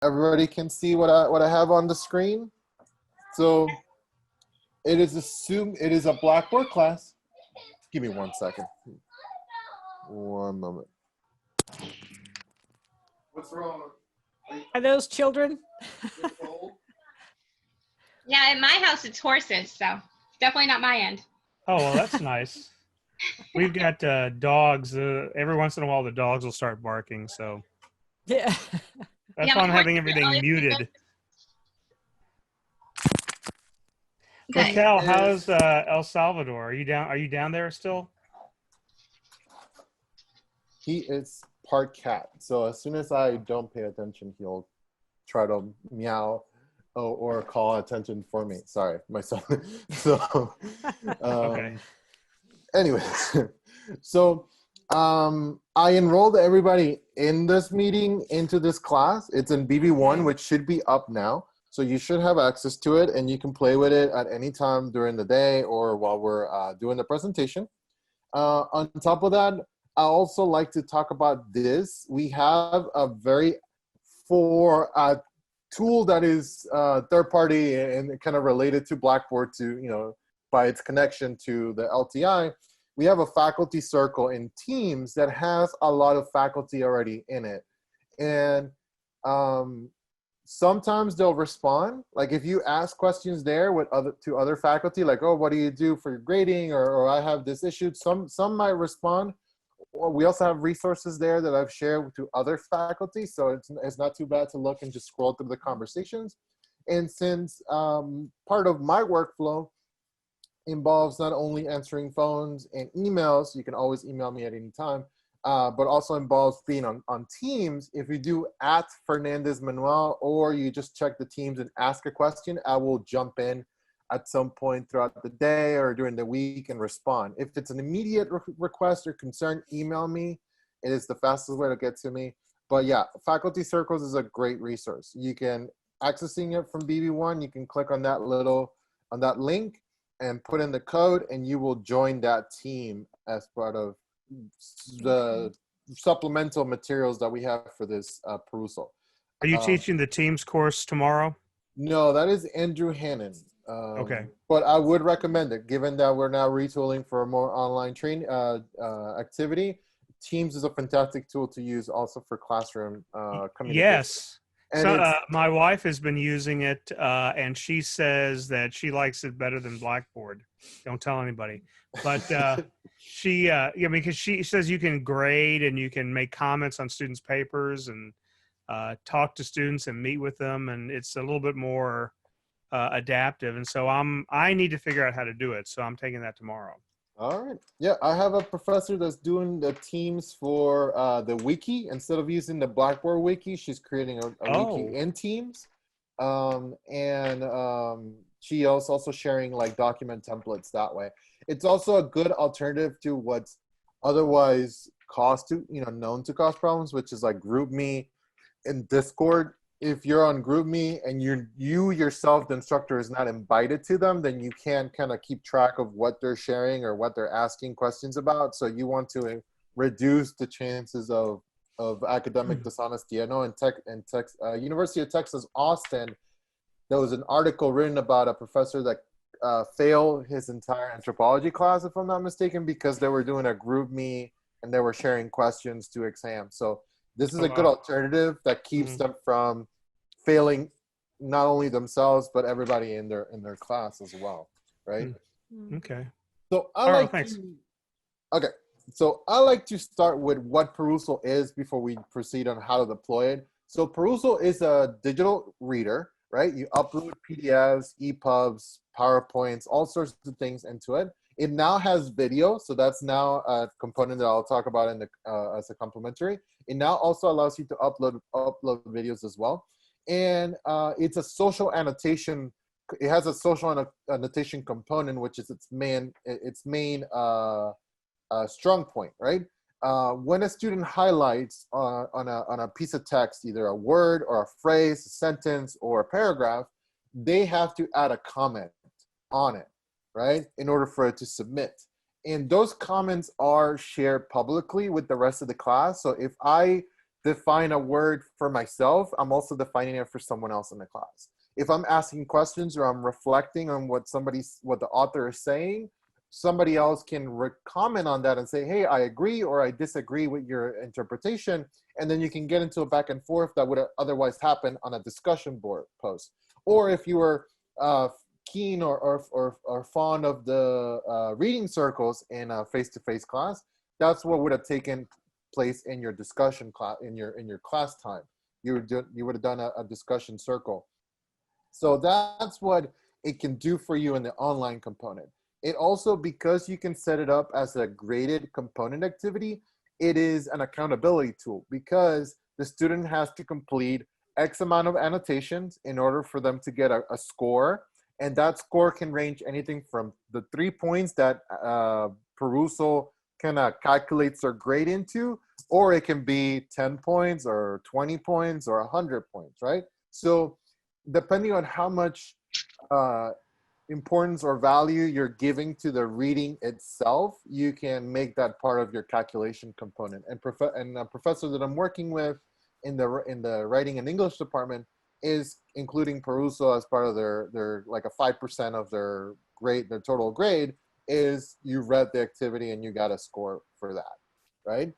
Everybody can see what I have on the screen. So it is a Blackboard class. Give me 1 second. 1 moment. What's wrong? Are those children? Yeah, in my house it's horses, so definitely not my end. Oh, well, that's nice. We've got dogs. Every once in a while, the dogs will start barking. So Yeah. that's Yeah, why my I'm having horses are everything always muted. So, Good. Cal, how's El Salvador? Are you down there still? He is part cat. So as soon as I don't pay attention, he'll try to meow or call attention for me. Sorry, my son. So, Okay. anyways, so I enrolled everybody in this meeting into this class. It's in BB1, which should be up now. So you should have access to it, and you can play with it at any time during the day or while we're doing the presentation. On top of that, I also like to talk about this. We have a very tool that is third party and kind of related to Blackboard by its connection to the LTI. We have a faculty circle in Teams that has a lot of faculty already in it. And sometimes they'll respond. Like if you ask questions there to other faculty, like, oh, what do you do for your grading? Or I have this issue. Some might respond. We also have resources there that I've shared to other faculty. So it's not too bad to look and just scroll through the conversations. And since part of my workflow involves not only answering phones and emails, you can always email me at any time, but also involves being on Teams. If you do @Fernandez Manuel, or you just check the Teams and ask a question, I will jump in at some point throughout the day or during the week and respond. If it's an immediate request or concern, email me. It is the fastest way to get to me. But yeah, Faculty Circles is a great resource. You can, accessing it from BB1, you can click on that link and put in the code, and you will join that team as part of the supplemental materials that we have for this Perusall. Are you teaching the Teams course tomorrow? No, that is Andrew Hannon. Okay. But I would recommend it, given that we're now retooling for a more online activity. Teams is a fantastic tool to use also for classroom communication. Yes. And so my wife has been using it, and she says that she likes it better than Blackboard. Don't tell anybody. But because she says you can grade and you can make comments on students' papers and talk to students and meet with them, and it's a little bit more adaptive. And so I need to figure out how to do it. So I'm taking that tomorrow. All right. Yeah, I have a professor that's doing the Teams for the wiki. Instead of using the Blackboard wiki, she's creating a wiki in Teams. She is also sharing like document templates that way. It's also a good alternative to what's otherwise known to cause problems, which is like GroupMe in Discord. If you're on GroupMe and you yourself, the instructor, is not invited to them, then you can't kind of keep track of what they're sharing or what they're asking questions about. So you want to reduce the chances of academic dishonesty. I know in University of Texas, Austin, there was an article written about a professor that failed his entire anthropology class, if I'm not mistaken, because they were doing a GroupMe and they were sharing questions to exams. So this is a good alternative that keeps them from failing not only themselves but everybody in their class as well, right? Okay. So I like to start with what Perusall is before we proceed on how to deploy it. So Perusall is a digital reader, right? You upload PDFs, EPUBs, PowerPoints, all sorts of things into it. It now has video, so that's now a component that I'll talk about as a complementary. It now also allows you to upload videos as well. And it's a social annotation. It has a social annotation component, which is its main strong point, right? When a student highlights on a piece of text, either a word or a phrase, a sentence, or a paragraph, they have to add a comment on it, right, in order for it to submit. And those comments are shared publicly with the rest of the class. So if I define a word for myself, I'm also defining it for someone else in the class. If I'm asking questions or I'm reflecting on what the author is saying, somebody else can comment on that and say, hey, I agree or I disagree with your interpretation. And then you can get into a back and forth that would otherwise happen on a discussion board post. Or if you were keen or fond of the reading circles in a face-to-face class, that's what would have taken place in your discussion class, in your class time. You would have done a discussion circle. So that's what it can do for you in the online component. It also, because you can set it up as a graded component activity, it is an accountability tool because the student has to complete X amount of annotations in order for them to get a score. And that score can range anything from the 3 points that Perusall kind of calculates their grade into, or it can be 10 points or 20 points or 100 points, right? So depending on how much importance or value you're giving to the reading itself, you can make that part of your calculation component. And a professor that I'm working with in the writing and English department is including Perusall as part of their like a 5% of their grade, their total grade, is you read the activity and you got a score for that, right?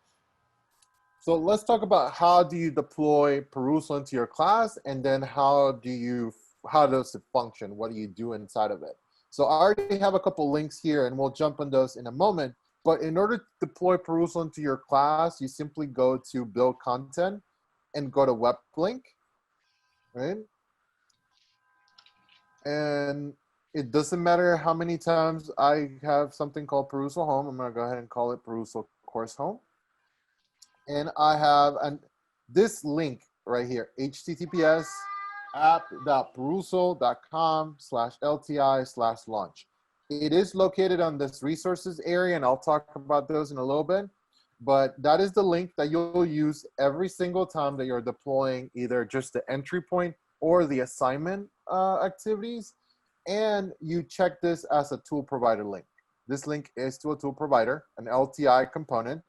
So let's talk about how do you deploy Perusall into your class, and then how does it function? What do you do inside of it? So I already have a couple links here and we'll jump on those in a moment. But in order to deploy Perusall into your class, you simply go to build content and go to web link, right? And it doesn't matter how many times I have something called Perusall Home. I'm gonna go ahead and call it Perusall Course Home. And I have this link right here, https app.perusall.com/LTI/launch. It is located on this resources area, and I'll talk about those in a little bit. But that is the link that you'll use every single time that you're deploying either just the entry point or the assignment activities. And you check this as a tool provider link. This link is to a tool provider, an LTI component.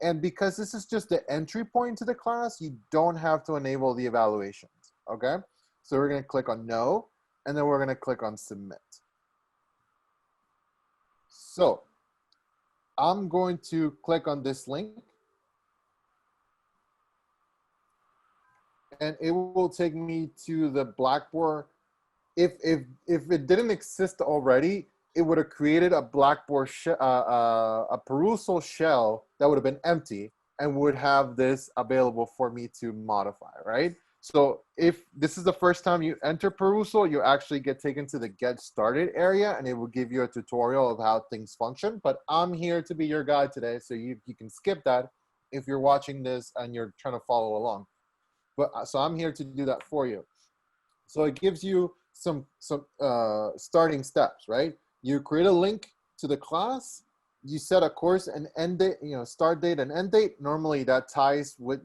And because this is just the entry point to the class, you don't have to enable the evaluations, okay? So we're gonna click on no, and then we're gonna click on submit. So I'm going to click on this link, and it will take me to the Blackboard. If it didn't exist already, it would have created a Blackboard, a Perusall shell that would have been empty and would have this available for me to modify, right? So if this is the first time you enter Perusall, you actually get taken to the Get Started area, and it will give you a tutorial of how things function. But I'm here to be your guide today, so you can skip that if you're watching this and you're trying to follow along. But so I'm here to do that for you. So it gives you some starting steps, right? You create a link to the class. You set a course and end date, start date and end date. Normally that ties with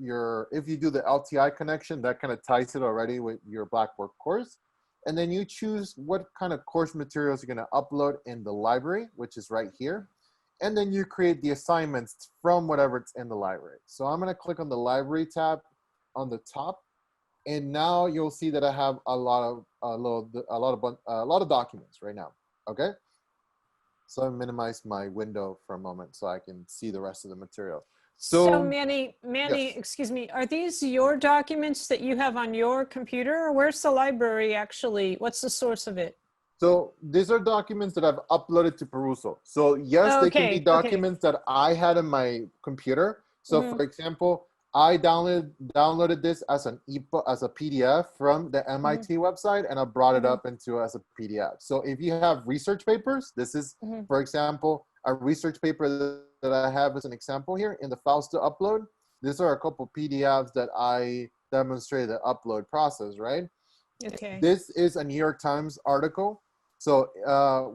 if you do the LTI connection, that kind of ties it already with your Blackboard course. And then you choose what kind of course materials you're going to upload in the library, which is right here. And then you create the assignments from whatever's in the library. So I'm going to click on the library tab on the top. And now you'll see that I have a lot of documents right now. Okay. So I minimize my window for a moment so I can see the rest of the material. So Manny, yes. excuse me, are these your documents that you have on your computer, or where's the library actually? What's the source of it? So these are documents that I've uploaded to Perusall. So yes, they can be documents that I had in my computer. So for example, I downloaded this as an ebook, as a PDF from the MIT website, and I brought it up into as a PDF. So if you have research papers, this is, for example, a research paper that I have as an example here in the files to upload. These are a couple PDFs that I demonstrated the upload process, right? Okay. This is a New York Times article. So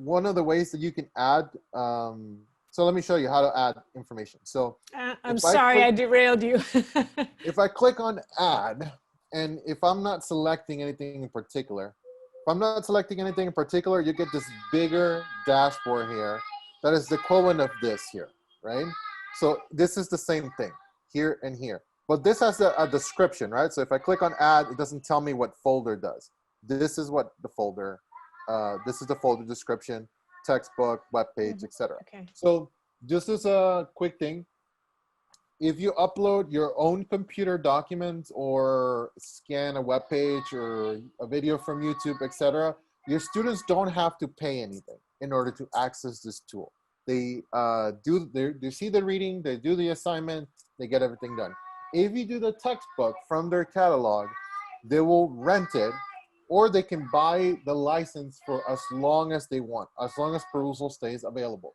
one of the ways that you can add, so let me show you how to add information. So I'm sorry, I derailed you. if I click on add, and if I'm not selecting anything in particular, you get this bigger dashboard here that is the equivalent of this here, right? So this is the same thing here and here. But this has a description, right? So if I click on add, it doesn't tell me what folder does. This is what the folder, this is the folder description, textbook, webpage, etc. Okay. So this is a quick thing. If you upload your own computer documents or scan a web page or a video from YouTube, etc., your students don't have to pay anything in order to access this tool. They they see the reading, they do the assignment, they get everything done. If you do the textbook from their catalog, they will rent it, or they can buy the license for as long as they want, as long as Perusall stays available.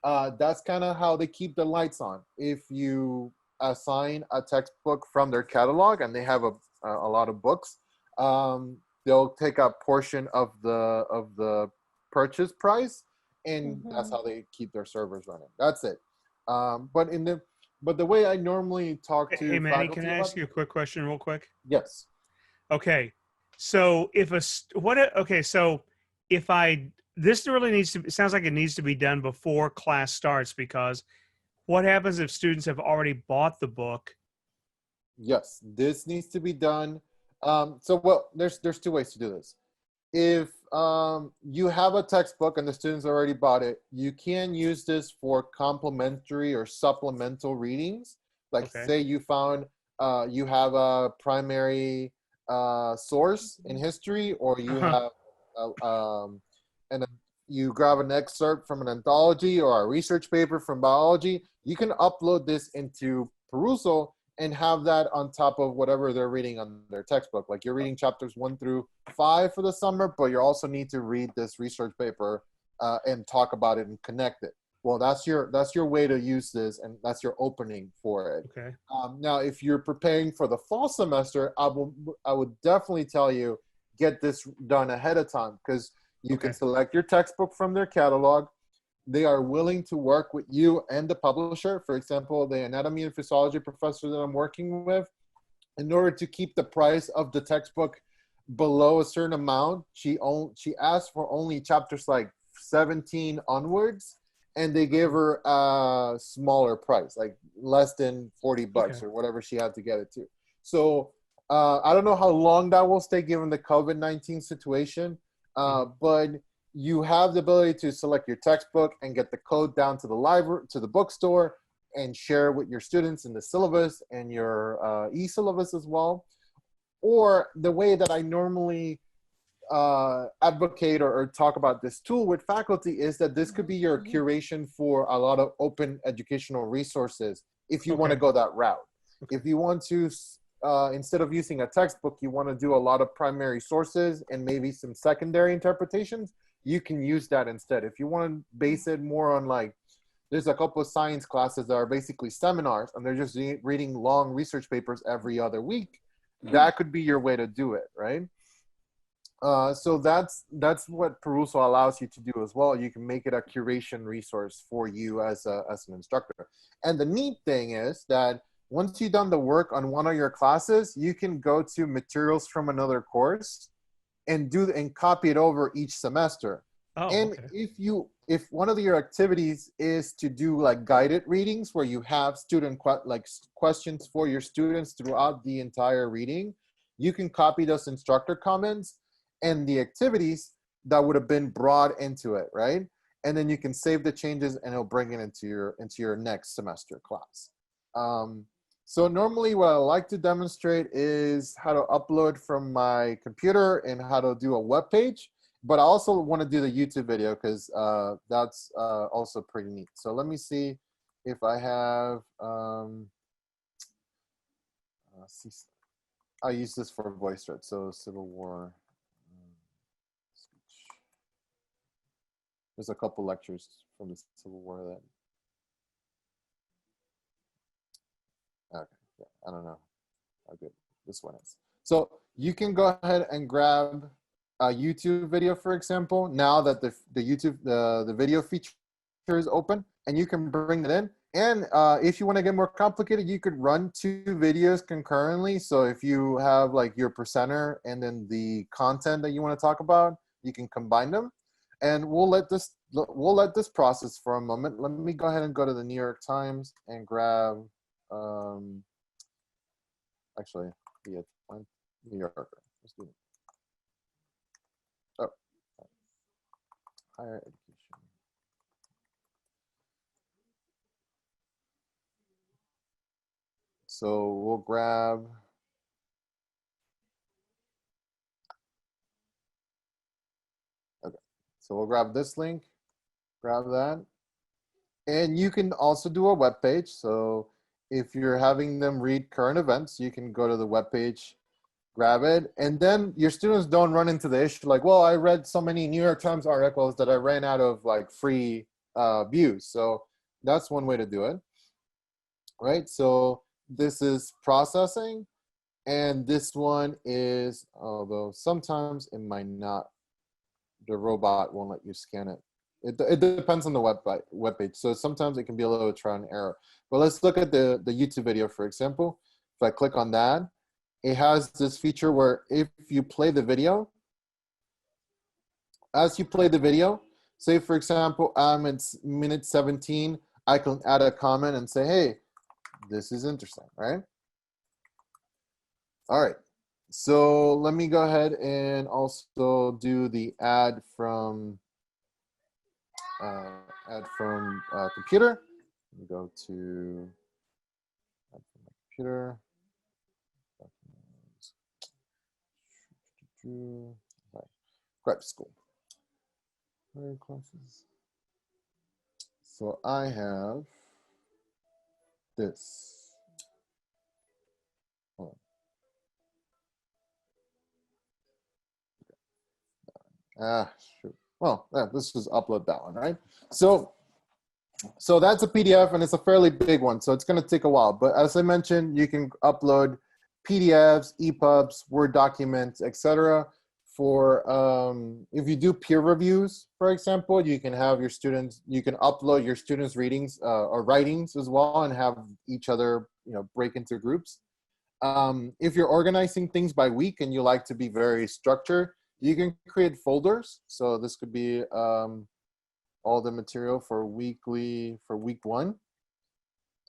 That's kind of how they keep the lights on. If you assign a textbook from their catalog and they have a lot of books, they'll take a portion of the purchase price, and that's how they keep their servers running. That's it. But the way I normally talk to Hey, Manny, can faculty I ask about- you a quick question real quick? Yes. Okay. So if this really needs to, it sounds like it needs to be done before class starts, because what happens if students have already bought the book? Yes, this needs to be done. Well, there's two ways to do this. If you have a textbook and the students already bought it, you can use this for complementary or supplemental readings. Like, Okay. say you found you have a primary source in history, or you have you grab an excerpt from an anthology or a research paper from biology. You can upload this into Perusall and have that on top of whatever they're reading on their textbook. Like, you're reading chapters 1 through 5 for the summer, but you also need to read this research paper and talk about it and connect it. Well, that's your way to use this, and that's your opening for it. Okay. Now, if you're preparing for the fall semester, I would definitely tell you, get this done ahead of time, because you can select your textbook from their catalog. They are willing to work with you and the publisher. For example, the anatomy and physiology professor that I'm working with, in order to keep the price of the textbook below a certain amount, she asked for only chapters like 17 onwards, and they gave her a smaller price, like less than 40 bucks or whatever she had to get it to. So I don't know how long that will stay given the COVID-19 situation, but you have the ability to select your textbook and get the code down to the library, to the bookstore, and share with your students in the syllabus and your e-syllabus as well. Or the way that I normally advocate or talk about this tool with faculty is that this could be your curation for a lot of open educational resources if you want to go that route. If you want to, instead of using a textbook, you want to do a lot of primary sources and maybe some secondary interpretations, you can use that instead. If you want to base it more on, like, there's a couple of science classes that are basically seminars and they're just reading long research papers every other week, that could be your way to do it, right? So that's what Perusall allows you to do as well. You can make it a curation resource for you as an instructor. And the neat thing is that once you've done the work on one of your classes, you can go to materials from another course and copy it over each semester. If one of your activities is to do like guided readings where you have questions for your students throughout the entire reading, you can copy those instructor comments and the activities that would have been brought into it, right? And then you can save the changes and it'll bring it into your next semester class. So normally what I like to demonstrate is how to upload from my computer and how to do a web page, but I also want to do the YouTube video because that's also pretty neat. So let me see if I have, I use this for VoiceThread, so Civil War speech. There's a couple lectures from the Civil War that, okay, yeah, I don't know how good this one is. So you can go ahead and grab a YouTube video, for example, now that the video feature is open, and you can bring it in. And if you want to get more complicated, you could run 2 videos concurrently. So if you have like your presenter and then the content that you want to talk about, you can combine them. And we'll let this process for a moment. Let me go ahead and go to the New York Times and grab actually, be a New Yorker. Let's do it. Oh, higher education. So we'll grab. Okay, so we'll grab this link, grab that. And you can also do a web page. So if you're having them read current events, you can go to the web page, grab it, and then your students don't run into the issue like, well, I read so many New York Times articles that I ran out of like free views. So that's one way to do it, right? So this is processing, and this one is, although sometimes it might not, the robot won't let you scan it. It depends on the web page. So sometimes it can be a little trial and error. But let's look at the YouTube video, for example. If I click on that, it has this feature where if you play the video, as you play the video, say for example, it's minute 17, I can add a comment and say, hey, this is interesting, right? All right, so let me go ahead and also do the add from computer. Let me go to add from my computer. Grad school. Classes. So I have this. Hold on. Shoot. Well, yeah, let's just upload that one, right? So that's a PDF, and it's a fairly big one, so it's going to take a while. But as I mentioned, you can upload PDFs, EPUBs, Word documents, etc. For if you do peer reviews, for example, you can have your students, you can upload your students' readings or writings as well, and have each other, break into groups. If you're organizing things by week and you like to be very structured, you can create folders. So this could be all the material for week 1.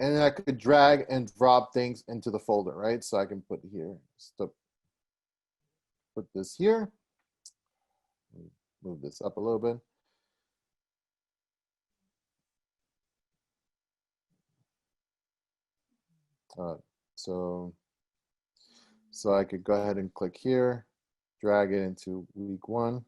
And then I could drag and drop things into the folder, right? So I can put here, put this here. Move this up a little bit. So I could go ahead and click here, drag it into week 1.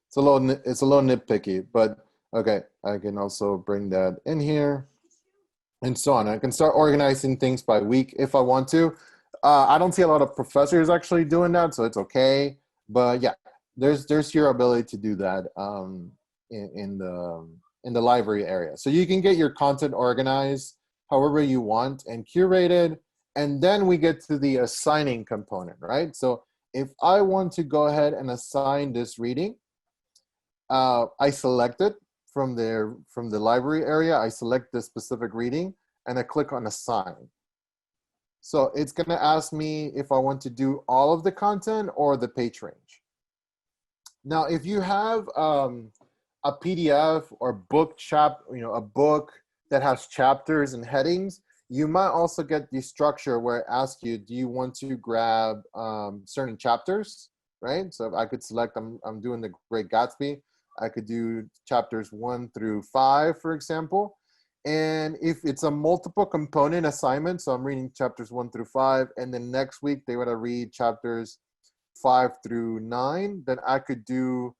It's a little nitpicky, but okay, I can also bring that in here and so on. I can start organizing things by week if I want to. I don't see a lot of professors actually doing that, so it's okay. But yeah, there's your ability to do that in the library area. So you can get your content organized however you want and curated. And then we get to the assigning component, right? So if I want to go ahead and assign this reading, I select it from the library area. I select the specific reading and I click on assign. So it's going to ask me if I want to do all of the content or the page range. Now, if you have a PDF or book a book that has chapters and headings, you might also get the structure where it asks you, do you want to grab certain chapters, right? So I could select, I'm doing the Great Gatsby. I could do chapters 1 through 5, for example. And if it's a multiple component assignment, so I'm reading chapters 1 through 5, and then next week they want to read chapters 5 through 9, then I could do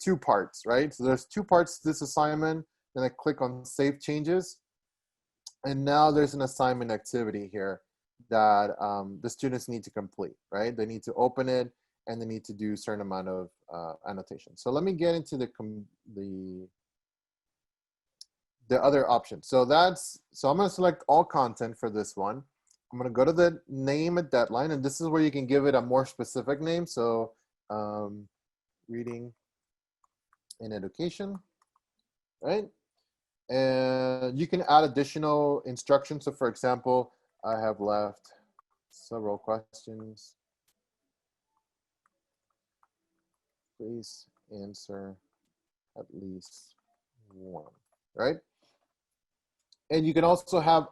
2 parts, right? So there's 2 parts to this assignment. Then I click on Save Changes. And now there's an assignment activity here that the students need to complete, right? They need to open it and they need to do a certain amount of annotation. So let me get into the other option. So I'm gonna select all content for this one. I'm gonna go to the name and deadline, and this is where you can give it a more specific name. So reading and education, right? And you can add additional instructions. So for example, I have left several questions. Please answer at least one, right? And you can also have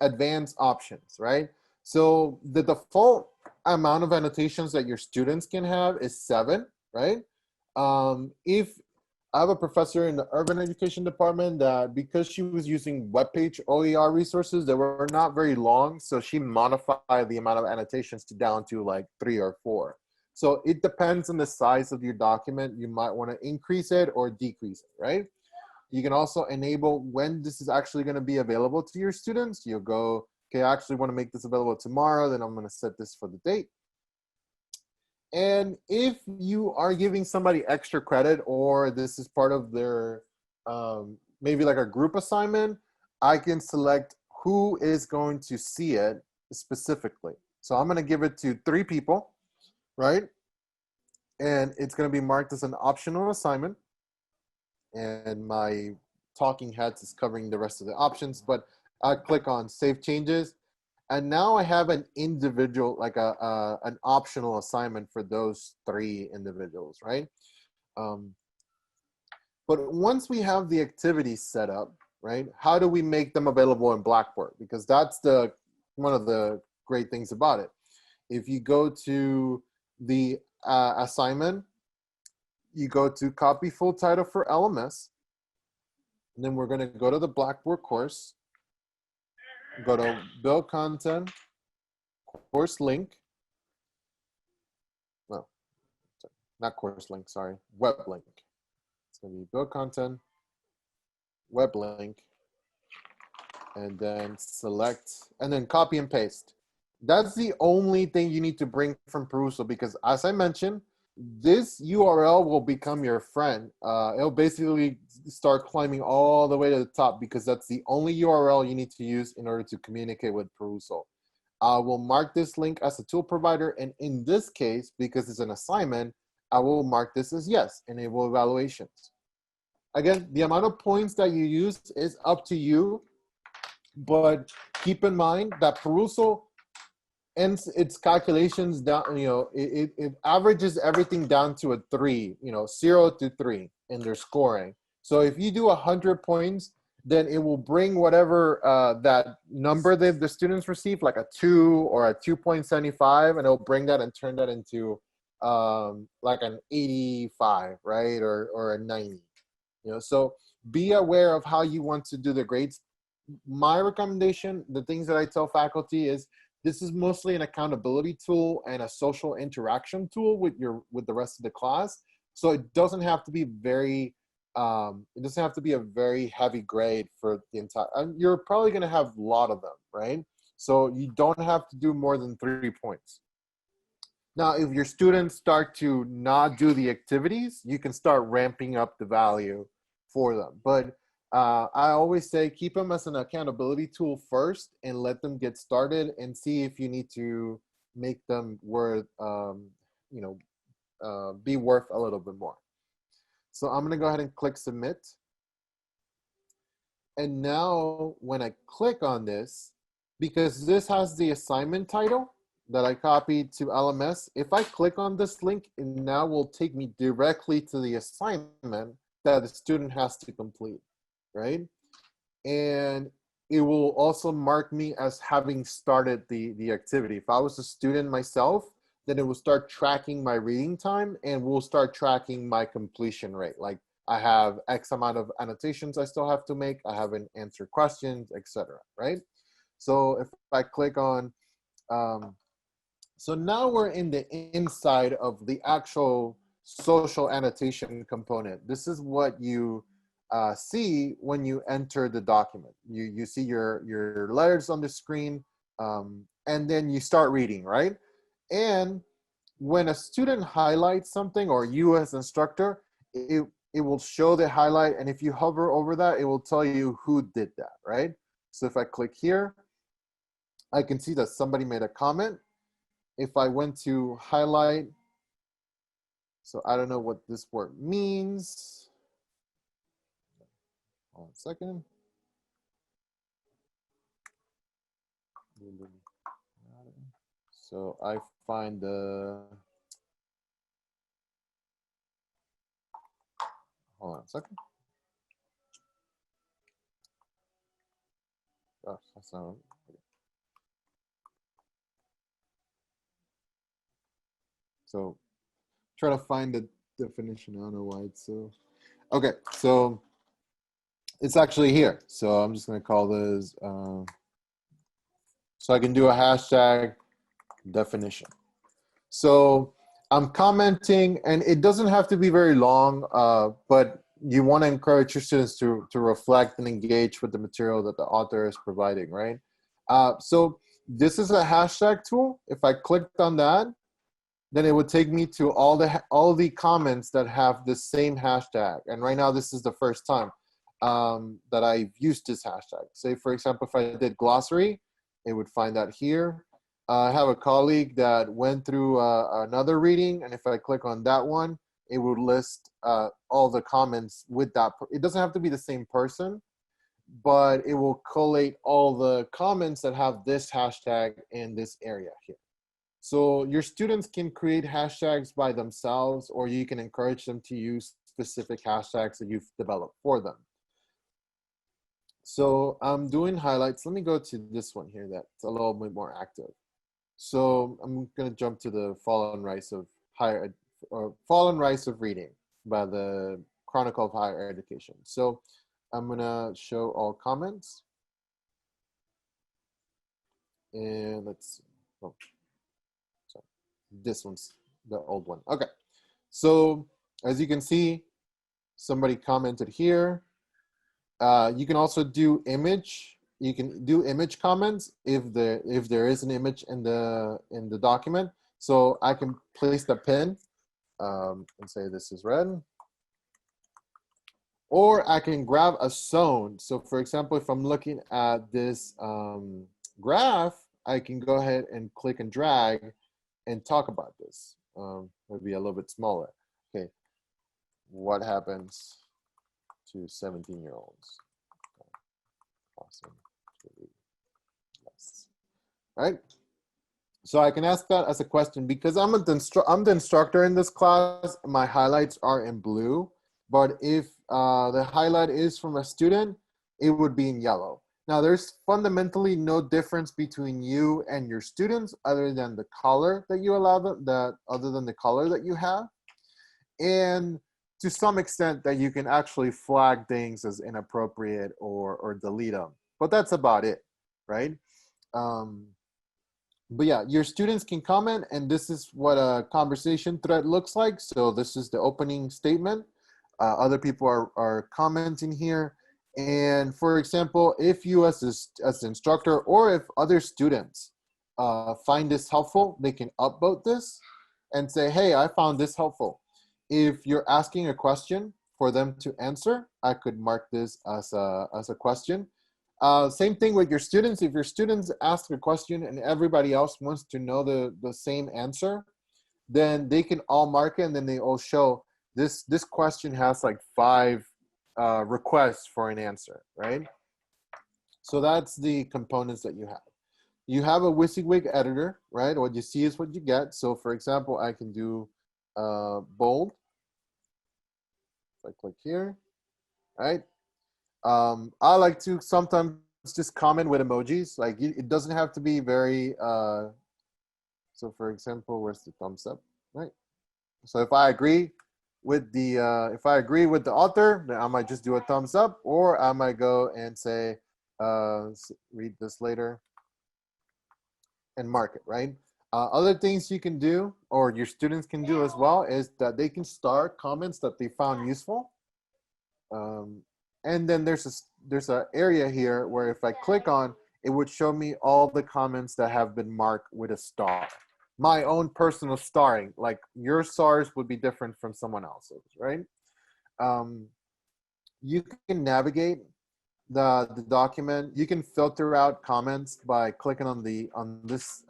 advanced options, right? So the default amount of annotations that your students can have is 7, right? If I have a professor in the urban education department that, because she was using Webpage OER resources that were not very long, so she modified the amount of annotations to down to like 3 or 4. So it depends on the size of your document. You might want to increase it or decrease it, right? You can also enable when this is actually going to be available to your students. You'll go, okay, I actually want to make this available tomorrow, then I'm going to set this for the date. And if you are giving somebody extra credit, or this is part of their, maybe like a group assignment, I can select who is going to see it specifically. So I'm going to give it to 3 people, right? And it's going to be marked as an optional assignment. And my talking heads is covering the rest of the options, but I click on Save Changes. And now I have an individual, like an optional assignment for those 3 individuals, right? But once we have the activities set up, right, how do we make them available in Blackboard? Because that's one of the great things about it. If you go to the assignment, you go to copy full title for LMS, and then we're going to go to the Blackboard course, go to build content, course link. No, not course link, sorry, web link. It's going to be build content, web link, and then select, and then copy and paste. That's the only thing you need to bring from Perusall, because as I mentioned, this URL will become your friend. It'll basically start climbing all the way to the top, because that's the only URL you need to use in order to communicate with Perusall. I will mark this link as a tool provider, and in this case, because it's an assignment, I will mark this as yes, enable evaluations. Again, the amount of points that you use is up to you, but keep in mind that Perusall ends its calculations down, it averages everything down to a 3, 0 to 3 in their scoring. So if you do 100 points, then it will bring whatever that number that the students receive, like a 2 or a 2.75, and it'll bring that and turn that into like an 85, right, or a 90. So be aware of how you want to do the grades. My recommendation, the things that I tell faculty is, this is mostly an accountability tool and a social interaction tool with the rest of the class. So it doesn't have to be very, it doesn't have to be a very heavy grade for the entire, and you're probably gonna have a lot of them, right? So you don't have to do more than 3 points. Now, if your students start to not do the activities, you can start ramping up the value for them. But I always say keep them as an accountability tool first, and let them get started, and see if you need to make them worth, be worth a little bit more. So I'm gonna go ahead and click submit. And now when I click on this, because this has the assignment title that I copied to LMS, if I click on this link, it now will take me directly to the assignment that the student has to complete, right? And it will also mark me as having started the activity. If I was a student myself, then it will start tracking my reading time, and will start tracking my completion rate. Like, I have X amount of annotations I still have to make, I haven't answered questions, etc. Right? So if I click on, so now we're in the inside of the actual social annotation component. This is what you see when you enter the document. You see your letters on the screen, and then you start reading, right? And when a student highlights something, or you as instructor, it will show the highlight, and if you hover over that, it will tell you who did that, right? So if I click here, I can see that somebody made a comment. If I went to highlight, so I don't know what this word means. Hold on a second. So I find the, hold on a second. Oh, that's not, okay. So try to find the definition. I don't know why it's so. Okay, so it's actually here. So I'm just going to call this. So I can do a hashtag definition. So I'm commenting, and it doesn't have to be very long, but you want to encourage your students to reflect and engage with the material that the author is providing, right? So this is a hashtag tool. If I clicked on that, then it would take me to all the comments that have the same hashtag. And right now, this is the first time that I've used this hashtag. Say, for example, if I did glossary, it would find that here. I have a colleague that went through another reading, and if I click on that one, it would list all the comments with that. It doesn't have to be the same person, but it will collate all the comments that have this hashtag in this area here. So your students can create hashtags by themselves, or you can encourage them to use specific hashtags that you've developed for them. So I'm doing highlights. Let me go to this one here that's a little bit more active. So I'm going to jump to the Fall and Rise of Reading by the Chronicle of Higher Education. So I'm going to show all comments. And let's see. Oh, sorry. This one's the old one. Okay. So as you can see, somebody commented here. You can also do image. You can do image comments if there is an image in the document. So I can place the pin and say this is red. Or I can grab a zone. So for example, if I'm looking at this graph, I can go ahead and click and drag and talk about this. Maybe a little bit smaller. Okay, what happens to 17-year-olds? Awesome. Yes. Right? So I can ask that as a question because I'm the instructor in this class. My highlights are in blue, but if the highlight is from a student, it would be in yellow. Now there's fundamentally no difference between you and your students other than the color that you allow them, other than the color that you have. And to some extent that you can actually flag things as inappropriate or delete them. But that's about it, right? But yeah, your students can comment, and this is what a conversation thread looks like. So this is the opening statement. Other people are commenting here. And for example, if you as an instructor or if other students find this helpful, they can upvote this and say, hey, I found this helpful. If you're asking a question for them to answer, I could mark this as a question. Same thing with your students. If your students ask a question and everybody else wants to know the same answer, then they can all mark it and then they all show this question has like 5 requests for an answer, right? So that's the components that you have. You have a WYSYG editor, right? What you see is what you get. So for example, I can do bold. If I click here, right? I like to sometimes just comment with emojis. Like it doesn't have to be very, so for example, where's the thumbs up, right? So if I agree with the author, then I might just do a thumbs up, or I might go and say, read this later and mark it, right? Other things you can do, or your students can do as well, is that they can star comments that they found useful. And then there's an area here where if I click on, it would show me all the comments that have been marked with a star. My own personal starring, like your stars would be different from someone else's, right? You can navigate the document. You can filter out comments by clicking on this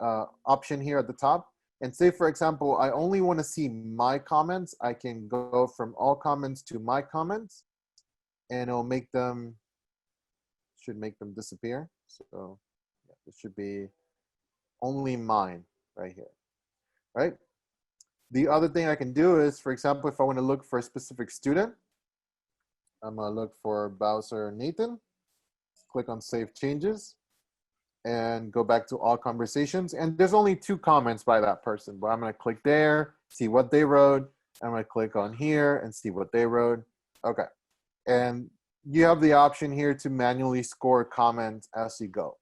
option here at the top. And say, for example, I only want to see my comments. I can go from all comments to my comments, and it'll should make them disappear. So yeah, it should be only mine right here, right? The other thing I can do is, for example, if I want to look for a specific student, I'm gonna look for Bowser Nathan, click on Save Changes. and go back to all conversations. And there's only 2 comments by that person, but I'm going to click there, see what they wrote. I'm going to click on here and see what they wrote. Okay. And you have the option here to manually score comments as you go.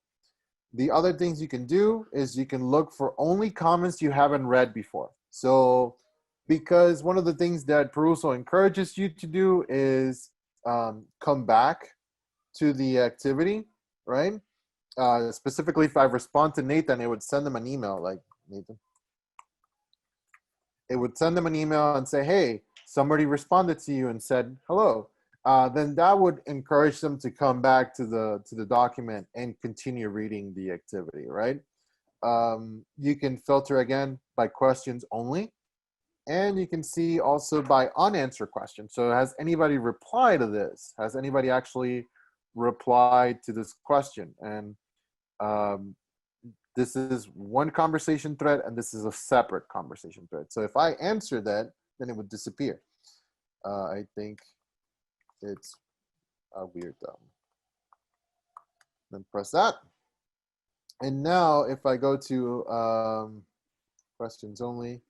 The other things you can do is you can look for only comments you haven't read before. So because one of the things that Perusall encourages you to do is come back to the activity, right? Specifically, if I respond to Nathan, it would send them an email like, Nathan. It would send them an email and say, hey, somebody responded to you and said hello. Then that would encourage them to come back to the document and continue reading the activity, right? You can filter again by questions only. And you can see also by unanswered questions. So has anybody replied to this? Has anybody actually replied to this question? And this is one conversation thread, and this is a separate conversation thread. So if I answer that, then it would disappear. I think it's weird though. Then press that. And now if I go to questions only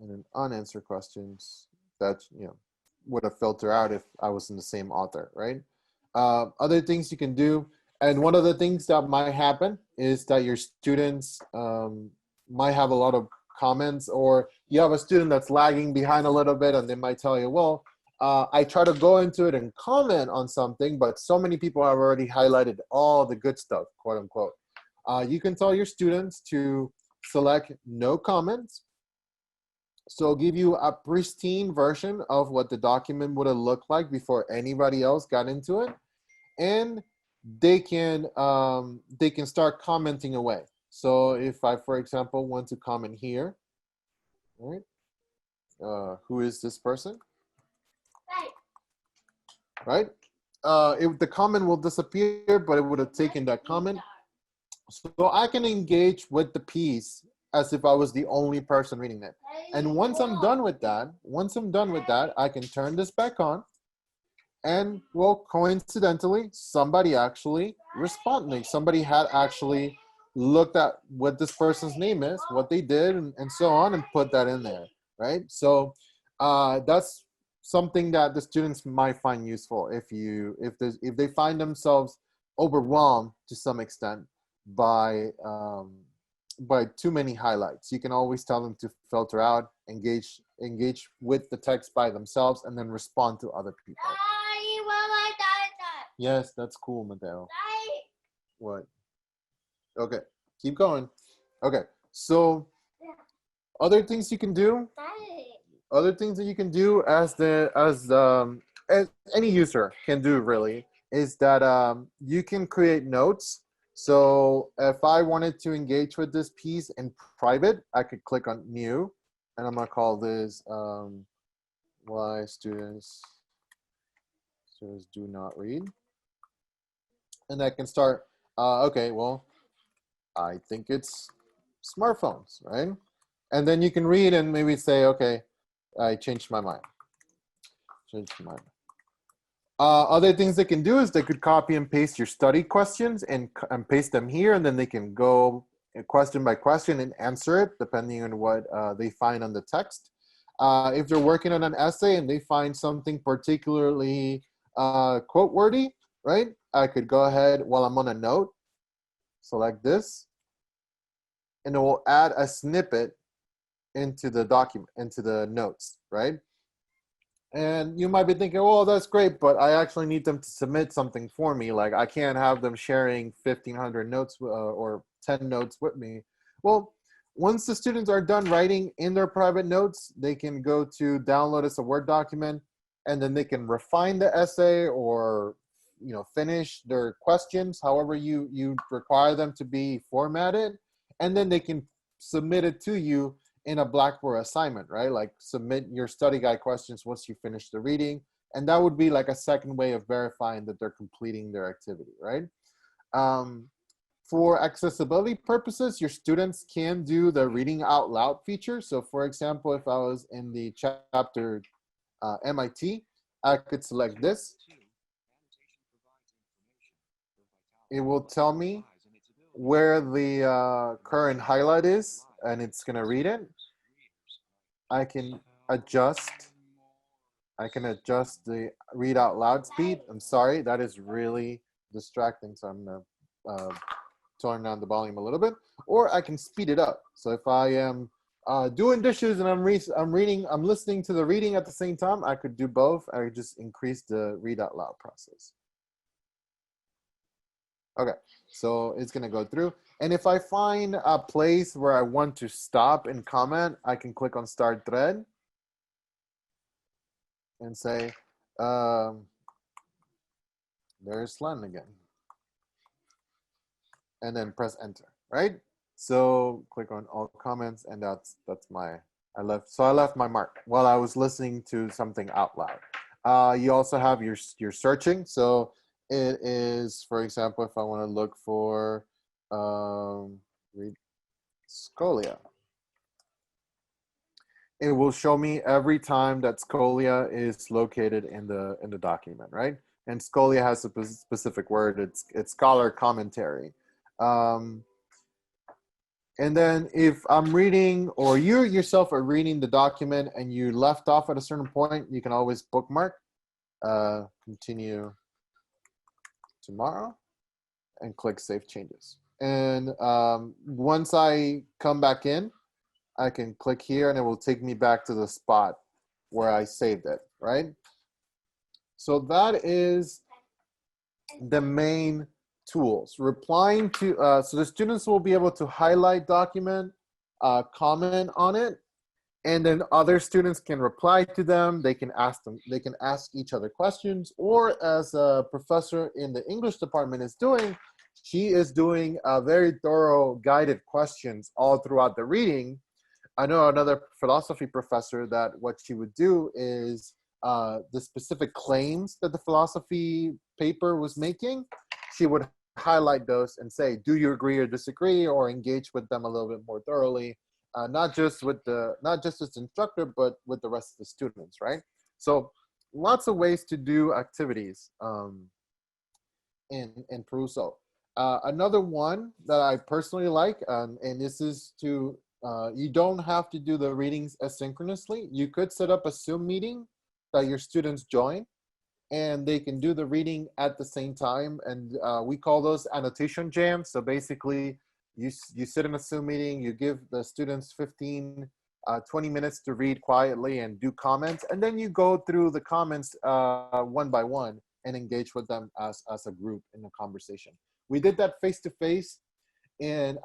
and then unanswered questions, that would have filtered out if I was in the same author, right? Other things you can do, and one of the things that might happen is that your students might have a lot of comments, or you have a student that's lagging behind a little bit and they might tell you, well, I try to go into it and comment on something, but so many people have already highlighted all the good stuff, quote unquote. You can tell your students to select no comments. So it'll give you a pristine version of what the document would have looked like before anybody else got into it. And they can start commenting away. So if I, for example, want to comment here, right? Who is this person? Right? The comment will disappear, but it would have taken that comment. So I can engage with the piece as if I was the only person reading it. And once I'm done with that, I can turn this back on. And well, coincidentally, somebody actually responded. Somebody had actually looked at what this person's name is, what they did, and so on, and put that in there, right? So that's something that the students might find useful if they find themselves overwhelmed to some extent by too many highlights. You can always tell them to filter out, engage with the text by themselves, and then respond to other people. Yes, that's cool, Mateo. What? Okay, keep going. Okay, so other things you can do. Other things that you can do as any user can do really is that you can create notes. So if I wanted to engage with this piece in private, I could click on new, and I'm gonna call this why students do not read. And I can start, okay, well, I think it's smartphones, right? And then you can read and maybe say, okay, I changed my mind. Other things they can do is they could copy and paste your study questions and paste them here, and then they can go question by question and answer it depending on what they find on the text. If they're working on an essay and they find something particularly quote-worthy, right? I could go ahead while I'm on a note, select this, and it will add a snippet into the document, into the notes, right? And you might be thinking, oh, that's great, but I actually need them to submit something for me. Like I can't have them sharing 1,500 notes or 10 notes with me. Well, once the students are done writing in their private notes, they can go to download as a Word document, and then they can refine the essay or finish their questions however you require them to be formatted, and then they can submit it to you in a Blackboard assignment, right? Like submit your study guide questions once you finish the reading, and that would be like a second way of verifying that they're completing their activity, right? For accessibility purposes, your students can do the reading out loud feature. So for example, if I was in the chapter MIT, I could select this. It will tell me where the current highlight is, and it's gonna read it, I can adjust. I can adjust the read out loud speed. I'm sorry, that is really distracting. So I'm gonna turn down the volume a little bit, or I can speed it up. So if I am doing dishes and I'm listening to the reading at the same time, I could do both. I could just increase the read out loud process. Okay, so it's gonna go through. And if I find a place where I want to stop and comment, I can click on Start Thread and say, there's Len again. And then press Enter, right? So click on all comments, and that's my, I left my mark while I was listening to something out loud. You also have your searching. So it is, for example, if I want to look for Scolia, it will show me every time that Scolia is located in the document, right? And Scolia has a specific word. It's scholar commentary. And then if I'm reading, or you yourself are reading the document and you left off at a certain point, you can always bookmark, continue tomorrow, and click Save Changes. And once I come back in, I can click here and it will take me back to the spot where I saved it, right? So that is the main tools. Replying to, so the students will be able to highlight document, comment on it, and then other students can reply to them. They can ask each other questions, or as a professor in the English department is doing, she is doing very thorough guided questions all throughout the reading. I know another philosophy professor that what she would do is the specific claims that the philosophy paper was making, she would highlight those and say, do you agree or disagree, or engage with them a little bit more thoroughly, not just as instructor, but with the rest of the students, right? So lots of ways to do activities in Perusall. Another one that I personally like, and this is to, you don't have to do the readings asynchronously. You could set up a Zoom meeting that your students join, and they can do the reading at the same time. And we call those annotation jams. So basically, you sit in a Zoom meeting, you give the students 15, 20 minutes to read quietly and do comments. And then you go through the comments one by one and engage with them as a group in a conversation. We did that face-to-face. And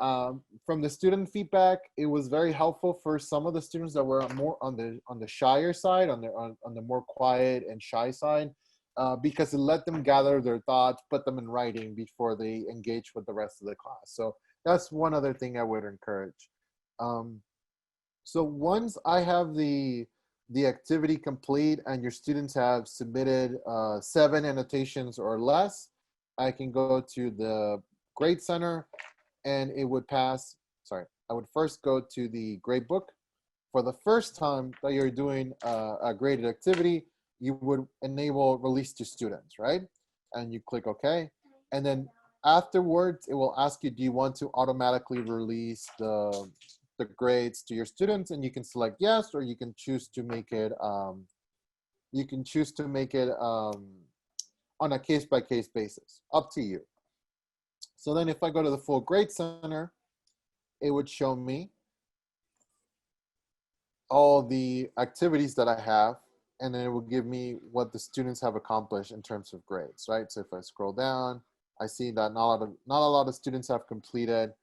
from the student feedback, it was very helpful for some of the students that were more on the shyer side, on the more quiet and shy side, because it let them gather their thoughts, put them in writing before they engage with the rest of the class. So that's one other thing I would encourage. So once I have the activity complete and your students have submitted 7 annotations or less, I can go to the Grade Center. And it would pass, sorry, I would first go to the grade book. For the first time that you're doing a graded activity, you would enable release to students, right? And you click OK. And then afterwards, it will ask you, do you want to automatically release the grades to your students? And you can select yes, or you can choose to make it, on a case-by-case basis, up to you. So then if I go to the full grade center, it would show me all the activities that I have, and then it will give me what the students have accomplished in terms of grades, right? So if I scroll down, I see that not a lot of students have completed.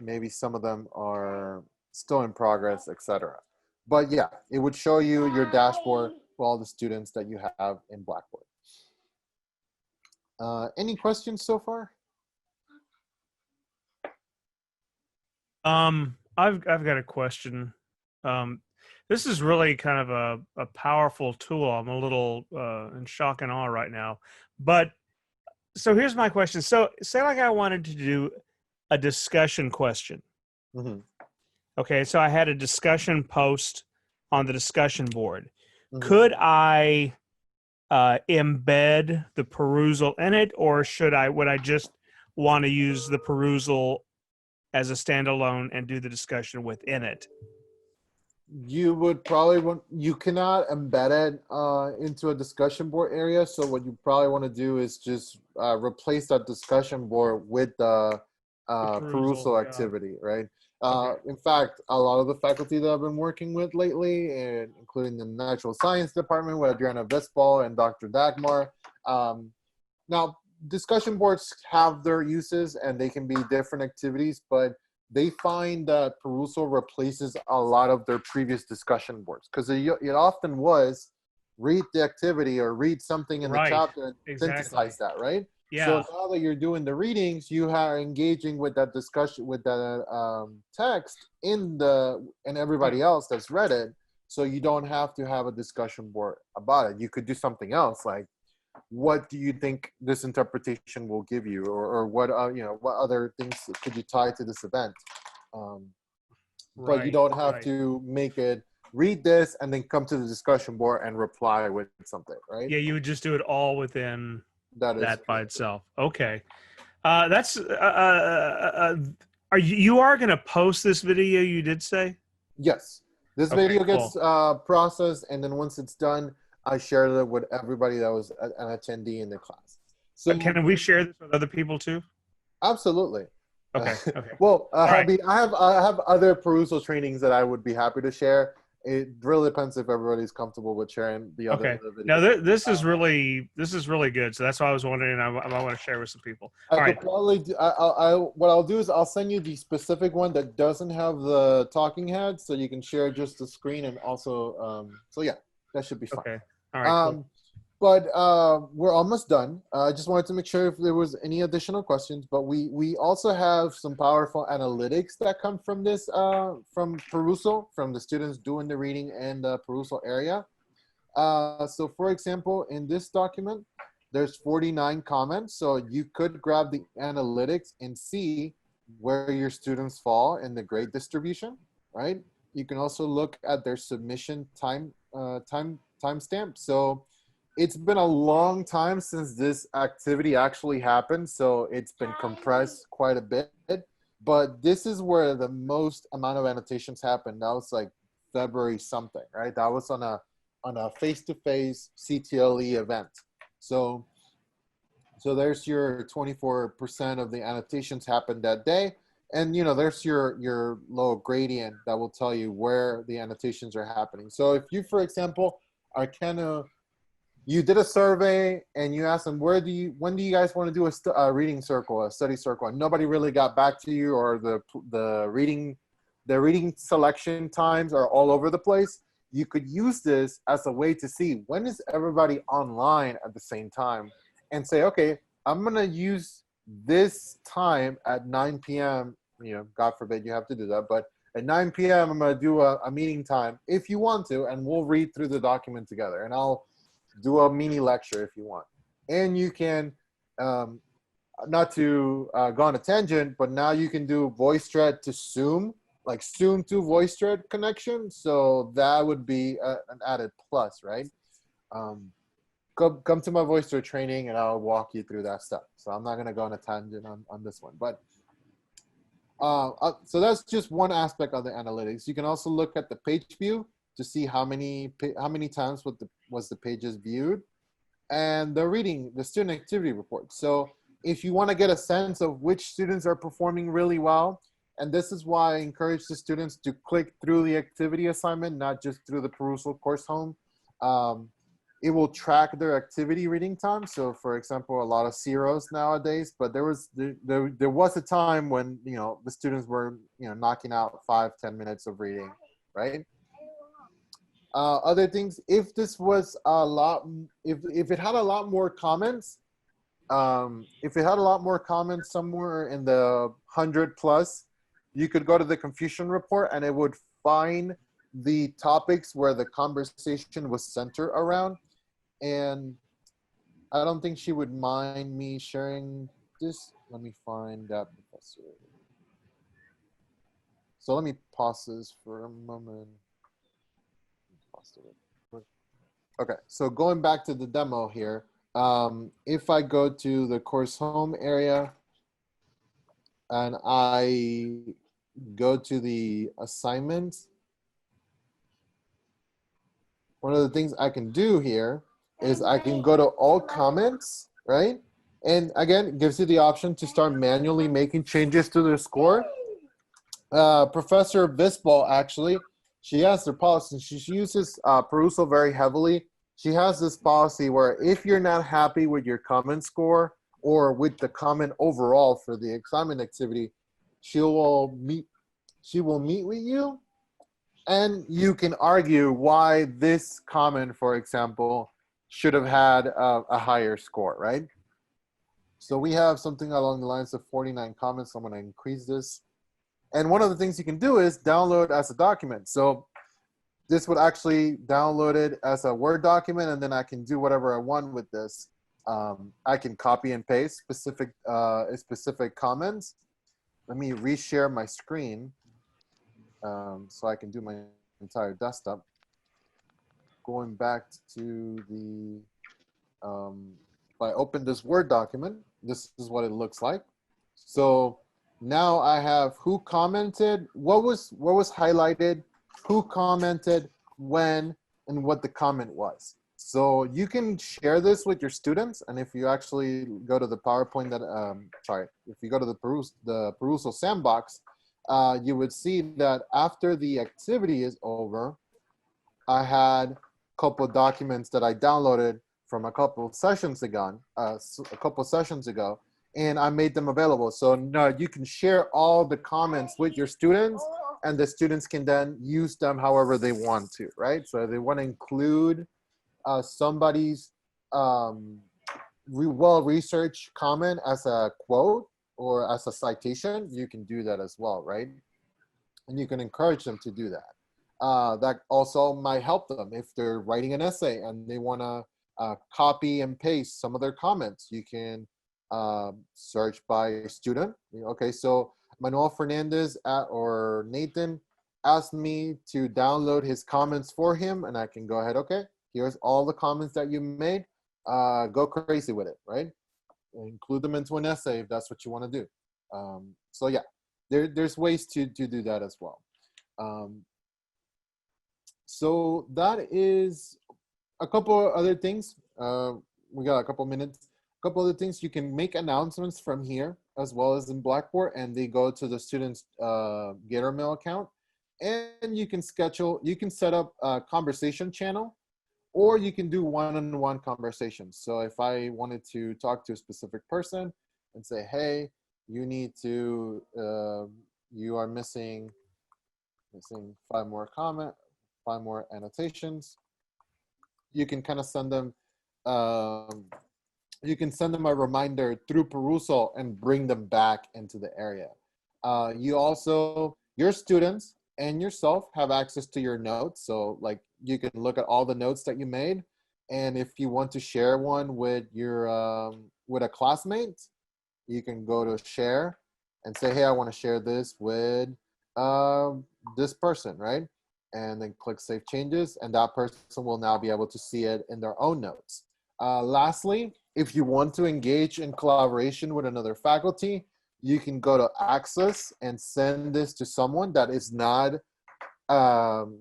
Maybe some of them are still in progress, etc. But yeah, it would show you your dashboard for all the students that you have in Blackboard. Any questions so far? I've got a question. This is really kind of a powerful tool. I'm a little in shock and awe right now. But so here's my question. So say like I wanted to do a discussion question. Mm-hmm. Okay, so I had a discussion post on the discussion board. Mm-hmm. Could I embed the Perusall in it, or would I just want to use the Perusall as a standalone and do the discussion within it? You would probably want, you cannot embed it into a discussion board area. So what you probably want to do is just replace that discussion board with the Perusall yeah. activity, right? Okay. In fact, a lot of the faculty that I've been working with lately, and including the natural science department with Adriana Vespal and Dr. Dagmar. Now, discussion boards have their uses and they can be different activities, but they find that Perusall replaces a lot of their previous discussion boards, because it often was read the activity or read something in the Right. chapter and Exactly. synthesize that, right? Yeah. So now that you're doing the readings, you are engaging with that discussion, with that text and everybody else that's read it. So you don't have to have a discussion board about it. You could do something else, like, what do you think this interpretation will give you, or what what other things could you tie to this event? But you don't have to make it read this and then come to the discussion board and reply with something, right? Yeah, you would just do it all within that by itself. Okay. That's are you are going to post this video, you did say? Yes. This Okay, video cool. gets processed, and then once it's done, I share it with everybody that was an attendee in the class. So Can we share this with other people too? absolutely. Okay. Okay. Well, right. I mean, I have other Perusall trainings that I would be happy to share. It really depends if everybody's comfortable with sharing the other. Okay. videos. Now this is really good. So that's why I was wondering. I want to share with some people. I All could right. probably do, what I'll do is I'll send you the specific one that doesn't have the talking head, so you can share just the screen, and also so yeah, that should be fine. Okay. All right. Cool. But we're almost done. I just wanted to make sure if there was any additional questions, but we also have some powerful analytics that come from this, from Perusall, from the students doing the reading and the Perusall area. So for example, in this document, there's 49 comments. So you could grab the analytics and see where your students fall in the grade distribution, right? You can also look at their submission timestamp. So it's been a long time since this activity actually happened, so it's been compressed quite a bit. But this is where the most amount of annotations happened. That was like February something, right? That was on a face-to-face CTLE event. So there's your 24% of the annotations happened that day. And there's your little gradient that will tell you where the annotations are happening. So if you, for example, are you did a survey and you asked them, when do you guys want to do a reading circle, a study circle, and nobody really got back to you, or the reading selection times are all over the place, you could use this as a way to see when is everybody online at the same time, and say, okay, I'm going to use this time at 9 p.m. God forbid you have to do that, but at 9 p.m. I'm going to do a meeting time if you want to, and we'll read through the document together, and I'll do a mini lecture if you want. And you can, not to go on a tangent, but now you can do VoiceThread to Zoom, like Zoom to VoiceThread connection. So that would be an added plus, right? Come to my VoiceThread training and I'll walk you through that stuff. So I'm not going to go on a tangent on this one. But so that's just one aspect of the analytics. You can also look at the page view to see how many times was the pages viewed, and the student activity report. So if you want to get a sense of which students are performing really well, and this is why I encourage the students to click through the activity assignment, not just through the Perusall course home. It will track their activity reading time. So for example, a lot of zeros nowadays, but there was a time when the students were knocking out 5-10 minutes of reading, right? Other things, if this was if it had a lot more comments, somewhere in the 100+, you could go to the Confucian report and it would find the topics where the conversation was centered around. And I don't think she would mind me sharing this. Let me find that professor. So let me pause this for a moment. Okay, so going back to the demo here, if I go to the course home area and I go to the assignment, one of the things I can do here is I can go to all comments, right? And again, it gives you the option to start manually making changes to the score. Professor Visbal, actually, she has their policy. She uses Perusall very heavily. She has this policy where if you're not happy with your comment score or with the comment overall for the assignment activity, she will meet with you, and you can argue why this comment, for example, should have had a higher score, right? So we have something along the lines of 49 comments. I'm going to increase this. And one of the things you can do is download as a document. So this would actually download it as a Word document, and then I can do whatever I want with this. I can copy and paste specific comments. Let me reshare my screen so I can do my entire desktop. Going back to the, if I open this Word document, this is what it looks like. So now I have who commented, what was highlighted, who commented, when, and what the comment was. So you can share this with your students, and if you actually go to the PowerPoint that, if you go to the Perusall sandbox, you would see that after the activity is over, I had a couple of documents that I downloaded from a couple of sessions ago, and I made them available. So now you can share all the comments with your students, and the students can then use them however they want to, right? So if they want to include somebody's well-researched comment as a quote or as a citation, you can do that as well, right? And you can encourage them to do that. That also might help them if they're writing an essay and they want to copy and paste some of their comments. You can search by student. Okay, so Manuel Fernandez or Nathan asked me to download his comments for him, and I can go ahead, okay, here's all the comments that you made. Go crazy with it, right? Include them into an essay if that's what you want to do. So yeah, there's ways to do that as well. So that is a couple other things. We got a couple minutes. A couple other things. You can make announcements from here as well as in Blackboard, and they go to the student's Mail account. And you can set up a conversation channel, or you can do one-on-one conversations. So if I wanted to talk to a specific person and say, hey, you need to, you are missing 5 more annotations. You can kind of send them, you can send them a reminder through Perusall and bring them back into the area. You also, your students and yourself have access to your notes. So like you can look at all the notes that you made. And if you want to share one with your, with a classmate, you can go to share and say, hey, I want to share this with this person, right? And then click Save Changes, and that person will now be able to see it in their own notes. Lastly, if you want to engage in collaboration with another faculty, you can go to Access and send this to someone that is not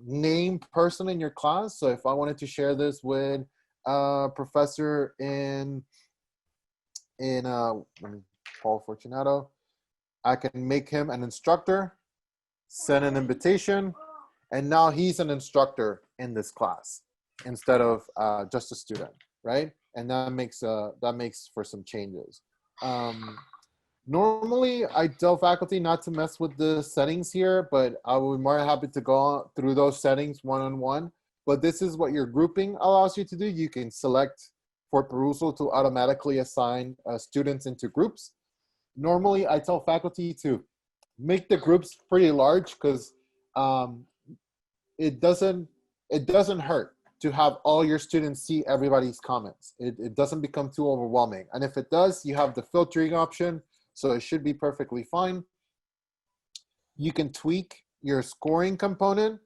named person in your class. So if I wanted to share this with a professor in Paul Fortunato, I can make him an instructor, send an invitation, and now he's an instructor in this class instead of just a student, right? And that makes for some changes. Normally, I tell faculty not to mess with the settings here, but I would be more happy to go through those settings one-on-one. But this is what your grouping allows you to do. You can select for Perusall to automatically assign students into groups. Normally, I tell faculty to make the groups pretty large because it doesn't hurt to have all your students see everybody's comments. It doesn't become too overwhelming. And if it does, you have the filtering option, so it should be perfectly fine. You can tweak your scoring component.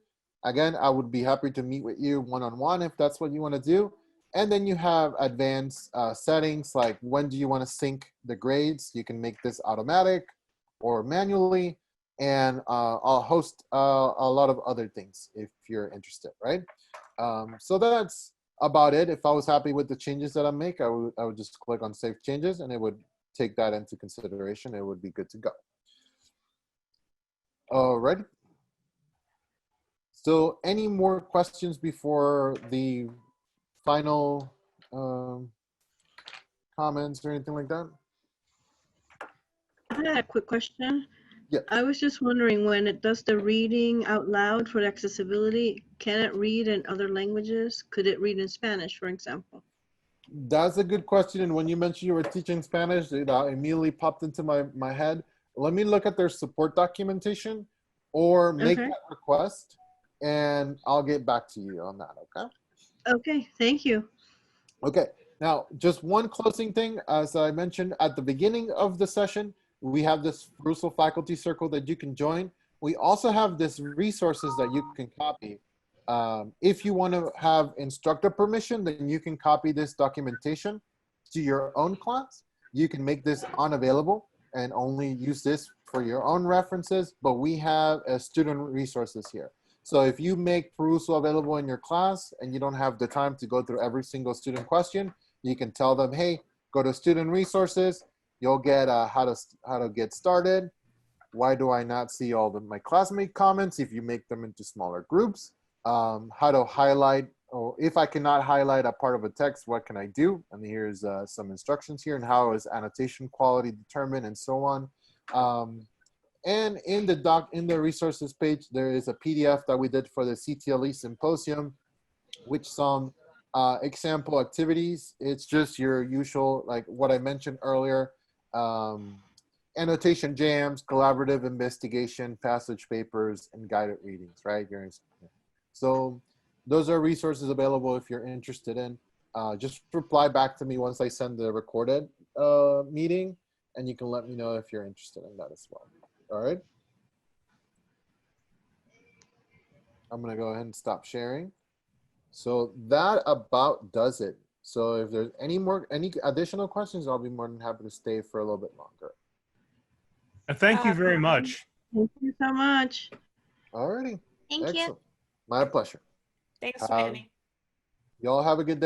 Again, I would be happy to meet with you one-on-one if that's what you want to do. And then you have advanced settings like when do you want to sync the grades. You can make this automatic, or manually, and I'll host a lot of other things if you're interested, right? So that's about it. If I was happy with the changes that I make, I would just click on Save Changes, and it would take that into consideration. It would be good to go. All right. So any more questions before the final comments or anything like that? I had a quick question. Yeah. I was just wondering, when it does the reading out loud for accessibility, can it read in other languages? Could it read in Spanish, for example? That's a good question. And when you mentioned you were teaching Spanish, it immediately popped into my head. Let me look at their support documentation or make Okay. that request, and I'll get back to you on that, okay? Okay, thank you. Okay, now just one closing thing. As I mentioned at the beginning of the session, we have this Perusall faculty circle that you can join. We also have this resources that you can copy. If you want to have instructor permission, then you can copy this documentation to your own class. You can make this unavailable and only use this for your own references, but we have student resources here. So if you make Perusall available in your class and you don't have the time to go through every single student question, you can tell them, hey, go to student resources. You'll get how to get started. Why do I not see all my classmate comments if you make them into smaller groups? How to highlight, or if I cannot highlight a part of a text, what can I do? And here's some instructions here, and how is annotation quality determined, and so on. And in the resources page, there is a PDF that we did for the CTLE symposium, which some example activities. It's just your usual, like what I mentioned earlier, annotation jams, collaborative investigation, passage papers, and guided readings, right? So those are resources available if you're interested in. Just reply back to me once I send the recorded meeting, and you can let me know if you're interested in that as well. All right. I'm gonna go ahead and stop sharing. So that about does it. So if there's any additional questions, I'll be more than happy to stay for a little bit longer. Thank you very much. Thank you so much. All righty. Thank you. Excellent. My pleasure. Thanks, Manny. Y'all have a good day.